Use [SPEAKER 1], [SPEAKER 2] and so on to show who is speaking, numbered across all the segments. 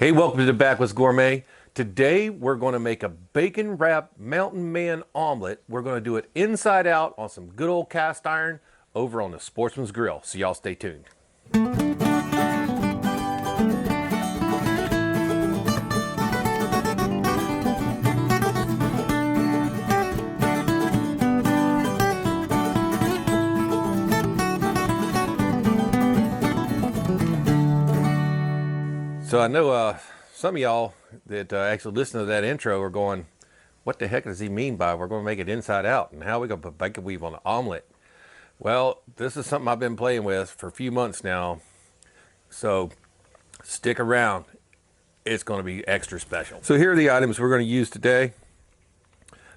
[SPEAKER 1] Hey, welcome to the Backwoods Gourmet. Today we're going to make a bacon wrapped Mountain Man omelet. We're going to do it inside out on some good old cast iron over on the Sportsman's Grill. So y'all stay tuned. So I know some of y'all that actually listen to that intro are going, what the heck does he mean by we're going to make it inside out? And how are we going to put bacon weave on the omelet? Well, this is something I've been playing with for a few months now. So stick around. It's going to be extra special. So here are the items we're going to use today.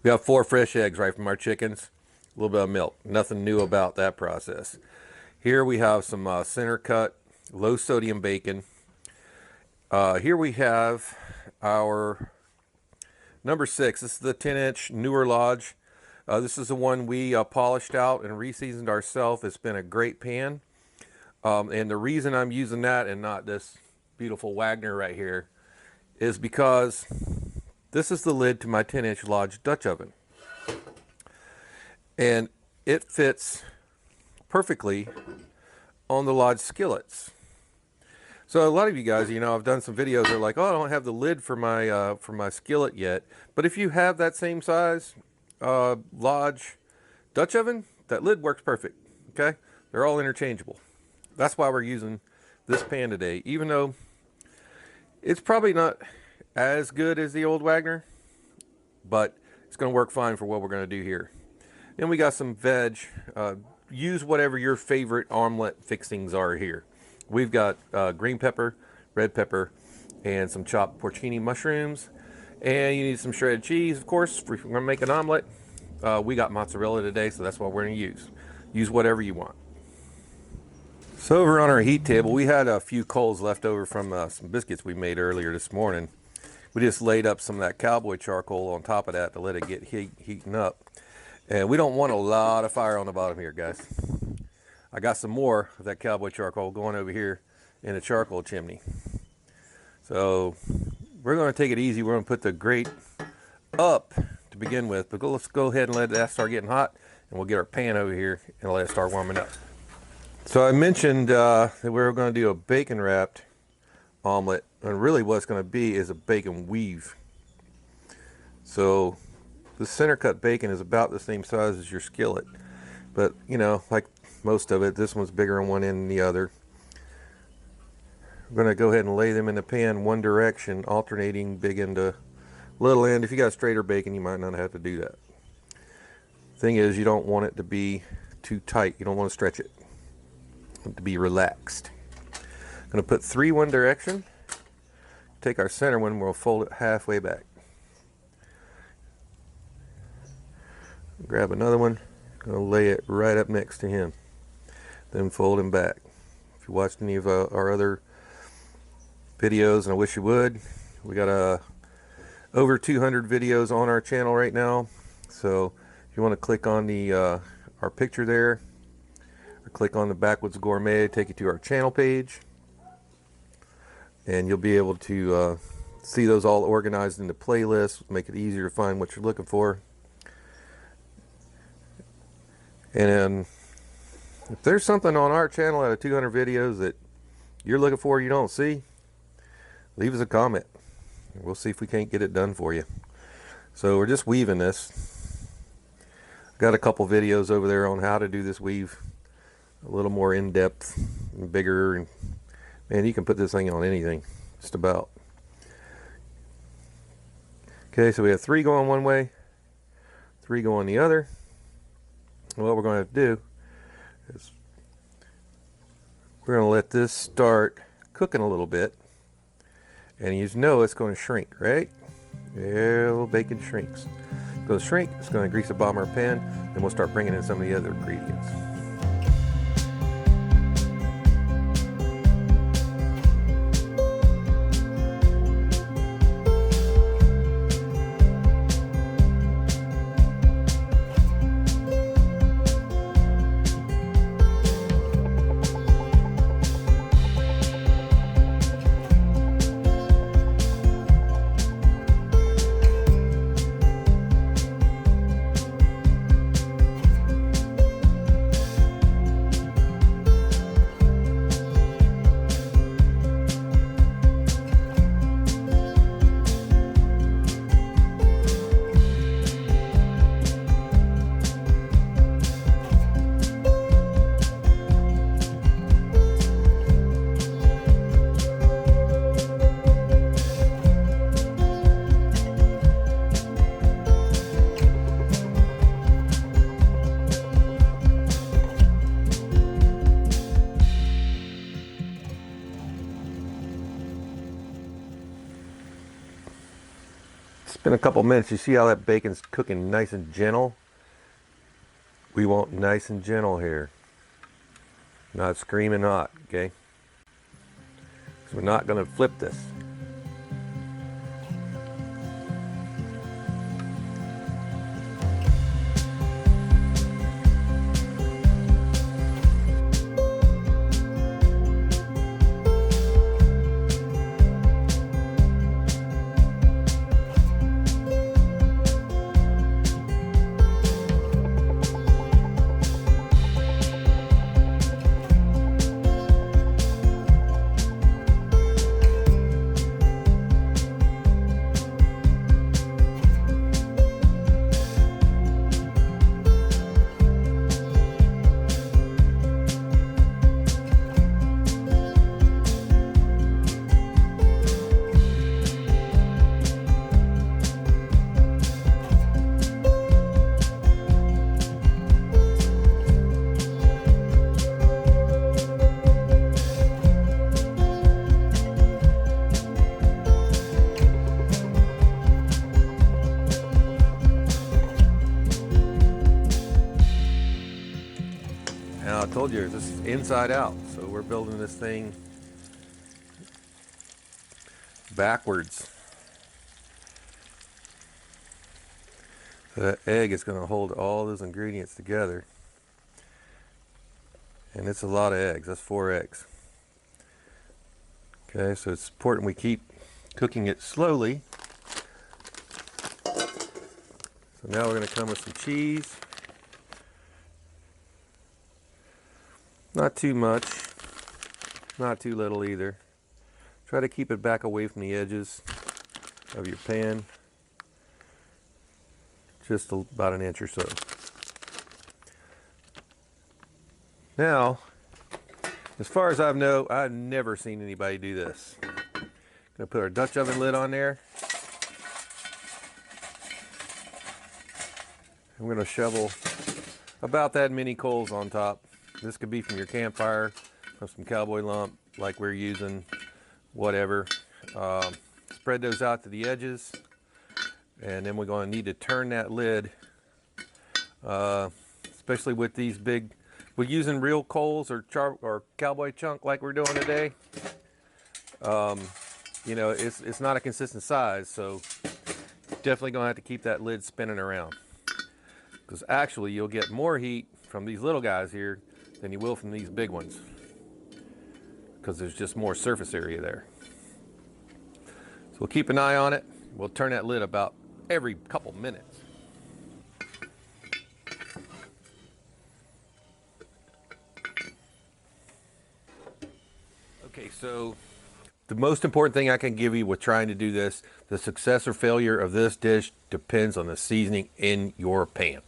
[SPEAKER 1] We have 4 fresh eggs right from our chickens. A little bit of milk. Nothing new about that process. Here we have some center cut, low sodium bacon. Here we have our number 6. This is the 10-inch Newer Lodge. This is the one we polished out and reseasoned ourselves. It's been a great pan. And the reason I'm using that and not this beautiful Wagner right here is because this is the lid to my 10-inch Lodge Dutch oven. And it fits perfectly on the Lodge skillets. So a lot of you guys, you know, I've done some videos that are like, oh, I don't have the lid for my skillet yet. But if you have that same size Lodge Dutch oven, that lid works perfect. Okay, they're all interchangeable. That's why we're using this pan today, even though it's probably not as good as the old Wagner, but it's going to work fine for what we're going to do here. Then we got some veg. Use whatever your favorite omelet fixings are here. We've got green pepper, red pepper, and some chopped porcini mushrooms. And you need some shredded cheese, of course, if we're going to make an omelet. We got mozzarella today, so that's what we're going to use. Use whatever you want. So over on our heat table, we had a few coals left over from some biscuits we made earlier this morning. We just laid up some of that cowboy charcoal on top of that to let it get heating up. And we don't want a lot of fire on the bottom here, guys. I got some more of that cowboy charcoal going over here in the charcoal chimney. So we're going to take it easy. We're going to put the grate up to begin with, but let's go ahead and let that start getting hot, and we'll get our pan over here and let it start warming up. So I mentioned that we were going to do a bacon wrapped omelet, and really what it's going to be is a bacon weave. So the center cut bacon is about the same size as your skillet, but you know, like most of it, this one's bigger on one end than the other. I'm going to go ahead and lay them in the pan one direction, alternating big end to little end. If you got straighter bacon, you might not have to do that. Thing is, you don't want it to be too tight. You don't want to stretch it. You want it to be relaxed. I'm going to put 3 one direction. Take our center one, we'll fold it halfway back. Grab another one. Going to lay it right up next to him. Then fold him back. If you watched any of our other videos, and I wish you would, we got over 200 videos on our channel right now. So if you want to click on the our picture there, or click on the Backwoods Gourmet, take you to our channel page, and you'll be able to see those all organized into playlists, make it easier to find what you're looking for. And if there's something on our channel out of 200 videos that you're looking for you don't see, leave us a comment. We'll see if we can't get it done for you. So we're just weaving this. Got a couple videos over there on how to do this weave, a little more in-depth and bigger. And man, you can put this thing on anything, just about. Okay, so we have 3 going one way, 3 going the other. And what we're going to have to do is we're going to let this start cooking a little bit, and you know it's going to shrink, right? Yeah, little bacon shrinks. It's going to shrink, it's going to grease the bottom of our pan, and we'll start bringing in some of the other ingredients. It's been a couple minutes. You see how that bacon's cooking nice and gentle? We want nice and gentle here. Not screaming hot, okay? So we're not gonna flip this. Now I told you this is inside out, so we're building this thing backwards. So that egg is going to hold all those ingredients together, and it's a lot of eggs. That's 4 eggs. Okay, so it's important we keep cooking it slowly. So now we're going to come with some cheese. Not too much, not too little either. Try to keep it back away from the edges of your pan, just about an inch or so. Now, as far as I know, I've never seen anybody do this. Gonna put our Dutch oven lid on there. I'm gonna shovel about that many coals on top. This could be from your campfire, from some cowboy lump like we're using, whatever. Spread those out to the edges, and then we're going to need to turn that lid, especially with these big, we're using real coals or cowboy chunk like we're doing today. You know, it's not a consistent size, so definitely going to have to keep that lid spinning around, because actually you'll get more heat from these little guys here than you will from these big ones, because there's just more surface area there. So we'll keep an eye on it. We'll turn that lid about every couple minutes. Okay, so the most important thing I can give you with trying to do this, the success or failure of this dish depends on the seasoning in your pan.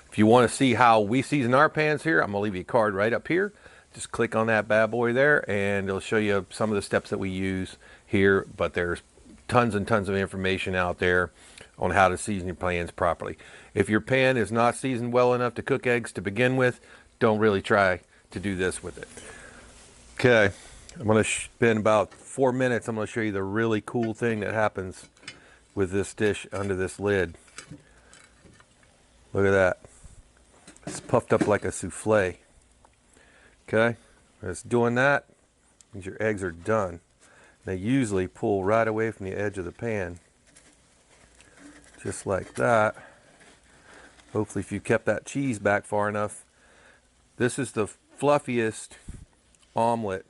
[SPEAKER 1] If you want to see how we season our pans here, I'm going to leave you a card right up here. Just click on that bad boy there, and it'll show you some of the steps that we use here. But there's tons and tons of information out there on how to season your pans properly. If your pan is not seasoned well enough to cook eggs to begin with, don't really try to do this with it. Okay, I'm going to spend about 4 minutes. I'm going to show you the really cool thing that happens with this dish under this lid. Look at that. It's puffed up like a souffle. Okay, when it's doing that, means your eggs are done. They usually pull right away from the edge of the pan, just like that. Hopefully, if you kept that cheese back far enough. This is the fluffiest omelet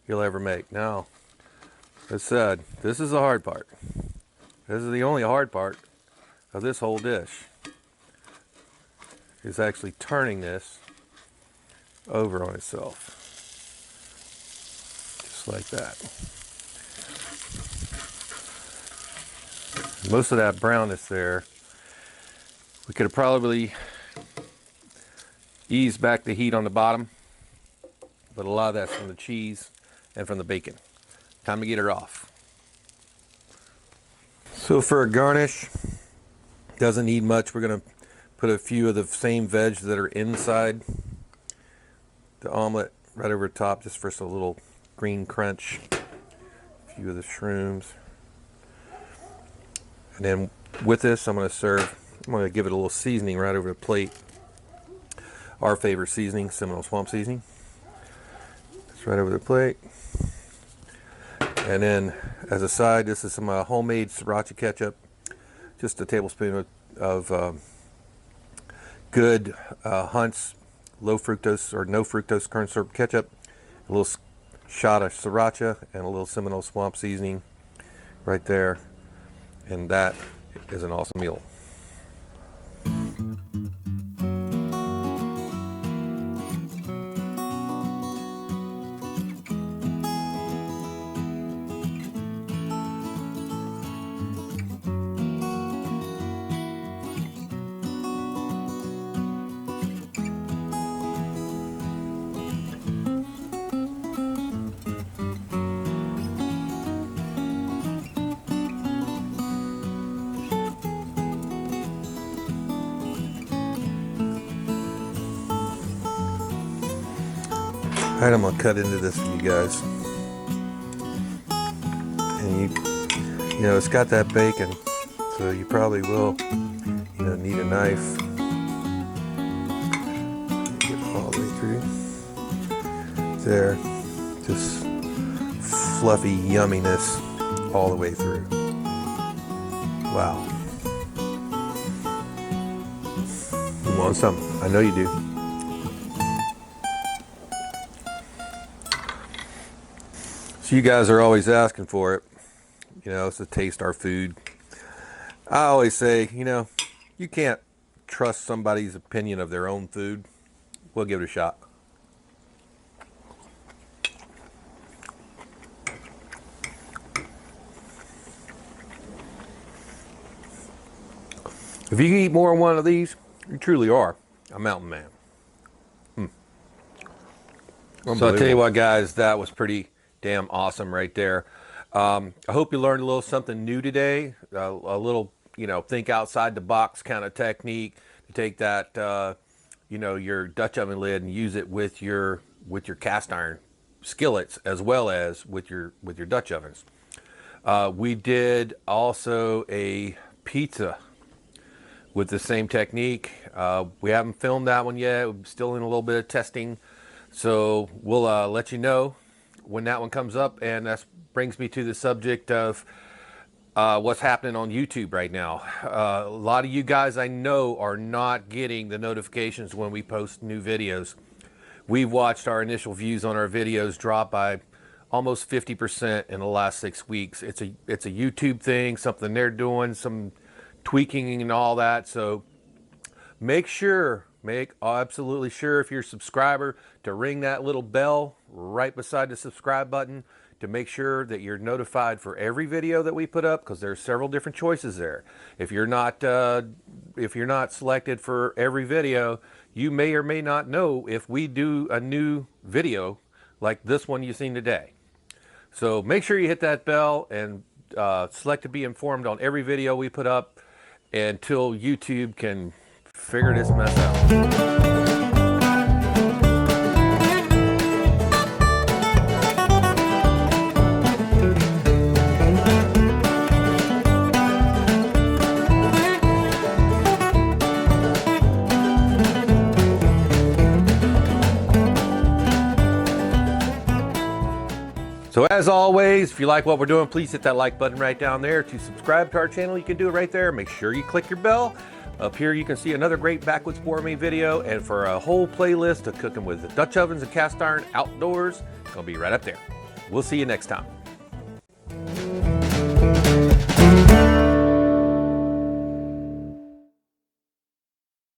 [SPEAKER 1] you'll ever make. Now, as said, this is the hard part. This is the only hard part of this whole dish, is actually turning this over on itself, just like that. Most of that brownness there, we could have probably eased back the heat on the bottom, but a lot of that's from the cheese and from the bacon. Time to get her off. So for a garnish, doesn't need much. We're going to put a few of the same veg that are inside the omelet right over top, just for a little green crunch. A few of the shrooms. And then with this, I'm going to give it a little seasoning right over the plate. Our favorite seasoning, Seminole Swamp seasoning. It's right over the plate. And then as a side, this is some homemade sriracha ketchup. Just a tablespoon of good Hunt's low fructose or no fructose corn syrup ketchup, a little shot of sriracha, and a little Seminole Swamp seasoning right there. And that is an awesome meal. Alright, I'm gonna cut into this for you guys. And you know, it's got that bacon, so you probably will, you know, need a knife. Get it all the way through. There, just fluffy yumminess all the way through. Wow. You want some? I know you do. So you guys are always asking for it, you know, it's to taste our food. I always say, you know, you can't trust somebody's opinion of their own food. We'll give it a shot. If you eat more than one of these, you truly are a mountain man. So I'll tell you what, guys, that was pretty damn awesome right there. I hope you learned a little something new today, a little, you know, think outside the box kind of technique to take that, you know, your Dutch oven lid and use it with your cast iron skillets as well as with your Dutch ovens. We did also a pizza with the same technique. We haven't filmed that one yet. We're still in a little bit of testing, so we'll let you know when that one comes up. And that brings me to the subject of what's happening on YouTube right now. A lot of you guys I know are not getting the notifications when we post new videos. We've watched our initial views on our videos drop by almost 50% in the last 6 weeks. It's a YouTube thing, something they're doing, some tweaking and all that. So make absolutely sure, if you're a subscriber, to ring that little bell right beside the subscribe button to make sure that you're notified for every video that we put up, because there's several different choices there. If you're not selected for every video, you may or may not know if we do a new video like this one you've seen today. So make sure you hit that bell and select to be informed on every video we put up until YouTube can figure this mess out. So as always, if you like what we're doing, please hit that like button right down there. To subscribe to our channel, you can do it right there. Make sure you click your bell. Up here you can see another great Backwoods Gourmet video, and for a whole playlist of cooking with Dutch ovens and cast iron outdoors, it's gonna be right up there. We'll see you next time.